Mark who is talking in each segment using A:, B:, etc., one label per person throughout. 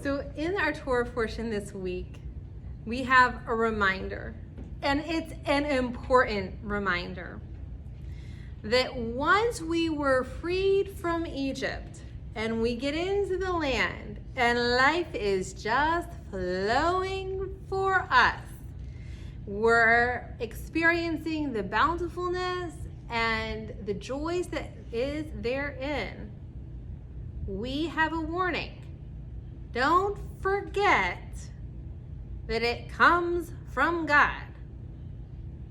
A: So in our Torah portion this week, we have a reminder, and it's an important reminder, that once we were freed from Egypt and we get into the land and life is just flowing for us, we're experiencing the bountifulness and the joys that is therein, we have a warning. Don't forget that it comes from God.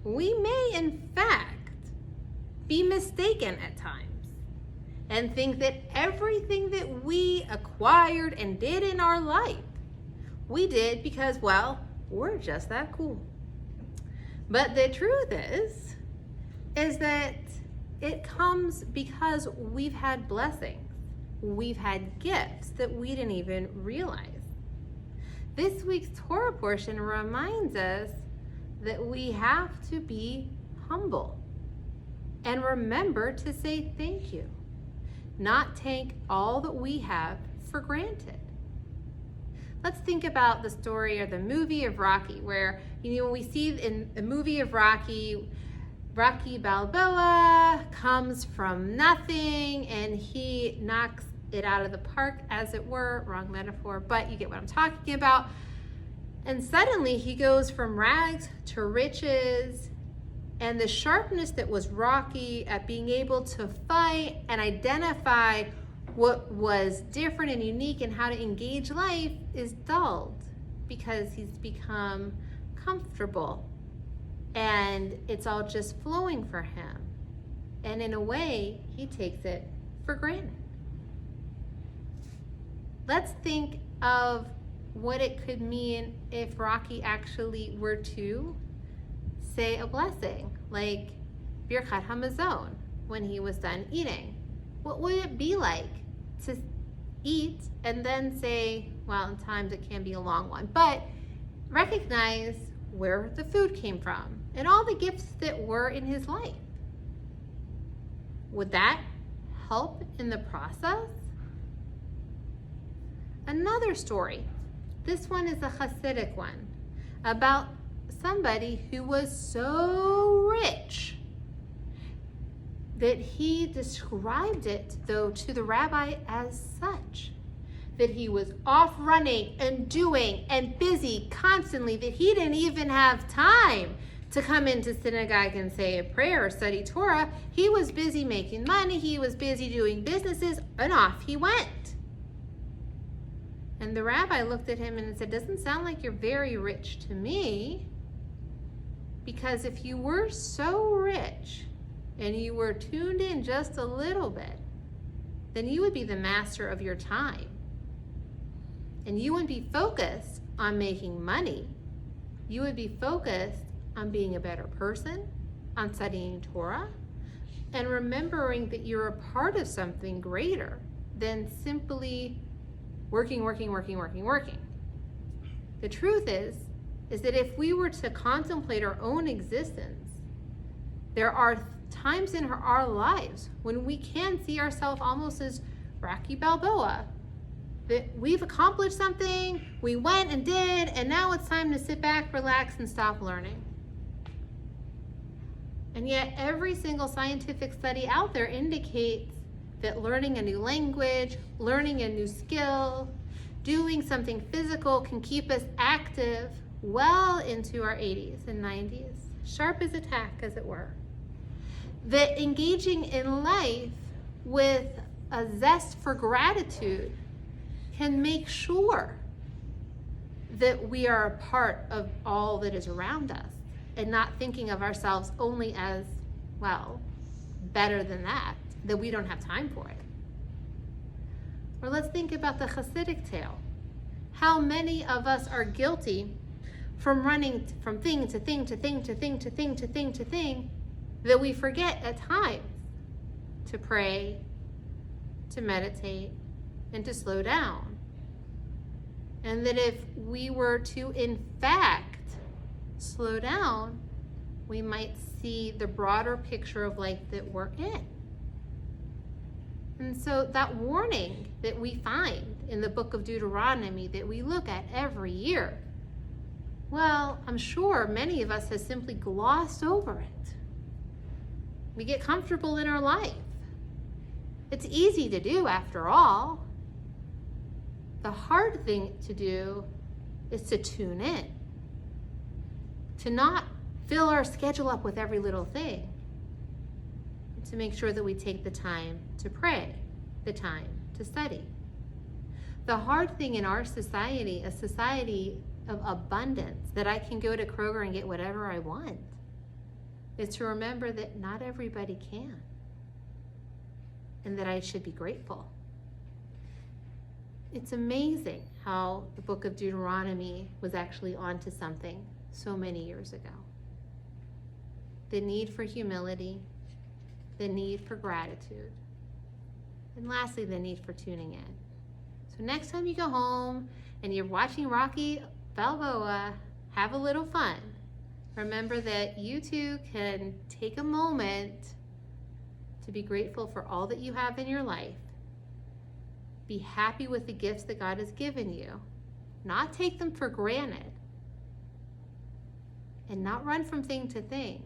A: We may, in fact, be mistaken at times and think that everything that we acquired and did in our life, we did because, well, we're just that cool. But the truth is that it comes because we've had blessings. We've had gifts that we didn't even realize. This week's Torah portion reminds us that we have to be humble and remember to say thank you, not take all that we have for granted. Let's think about the story or the movie of Rocky, where, when we see in the movie of Rocky Balboa comes from nothing and he knocks it out of the park, as it were. Wrong metaphor, but you get what I'm talking about. And suddenly he goes from rags to riches, and the sharpness that was Rocky at being able to fight and identify what was different and unique and how to engage life is dulled because he's become comfortable and it's all just flowing for him. And in a way, he takes it for granted. Let's think of what it could mean if Rocky actually were to say a blessing, like Birkat Hamazon, when he was done eating. What would it be like to eat and then say, well, in times it can be a long one, but recognize where the food came from and all the gifts that were in his life? Would that help in the process? Another story, this one is a Hasidic one, about somebody who was so rich that he described it, though, to the rabbi as such, that he was off running and doing and busy constantly, that he didn't even have time to come into synagogue and say a prayer or study Torah. He was busy making money, he was busy doing businesses, and off he went. And the rabbi looked at him and said, doesn't sound like you're very rich to me, because if you were so rich and you were tuned in just a little bit, then you would be the master of your time. And you wouldn't be focused on making money. You would be focused on being a better person, on studying Torah, and remembering that you're a part of something greater than simply working. The truth is that if we were to contemplate our own existence, there are times in our lives when we can see ourselves almost as Rocky Balboa, that we've accomplished something, we went and did, and now it's time to sit back, relax, and stop learning. And yet every single scientific study out there indicates that learning a new language, learning a new skill, doing something physical can keep us active well into our 80s and 90s, sharp as a tack, as it were. That engaging in life with a zest for gratitude can make sure that we are a part of all that is around us and not thinking of ourselves only as, well, better than that we don't have time for it. Or let's think about the Hasidic tale. How many of us are guilty from running from thing to thing to thing to thing to thing to thing to thing, that we forget at times to pray, to meditate, and to slow down. And that if we were to, in fact, slow down, we might see the broader picture of life that we're in. And so that warning that we find in the book of Deuteronomy that we look at every year, well, I'm sure many of us have simply glossed over it. We get comfortable in our life. It's easy to do after all. The hard thing to do is to tune in, to not fill our schedule up with every little thing, to make sure that we take the time to pray, the time to study. The hard thing in our society, a society of abundance, that I can go to Kroger and get whatever I want, is to remember that not everybody can, and that I should be grateful. It's amazing how the book of Deuteronomy was actually onto something so many years ago. The need for humility, the need for gratitude, and lastly, the need for tuning in. So next time you go home and you're watching Rocky Balboa have a little fun, remember that you too can take a moment to be grateful for all that you have in your life. Be happy with the gifts that God has given you. Not take them for granted. And not run from thing to thing,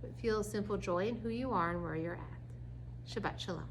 A: but feel a simple joy in who you are and where you're at. Shabbat Shalom.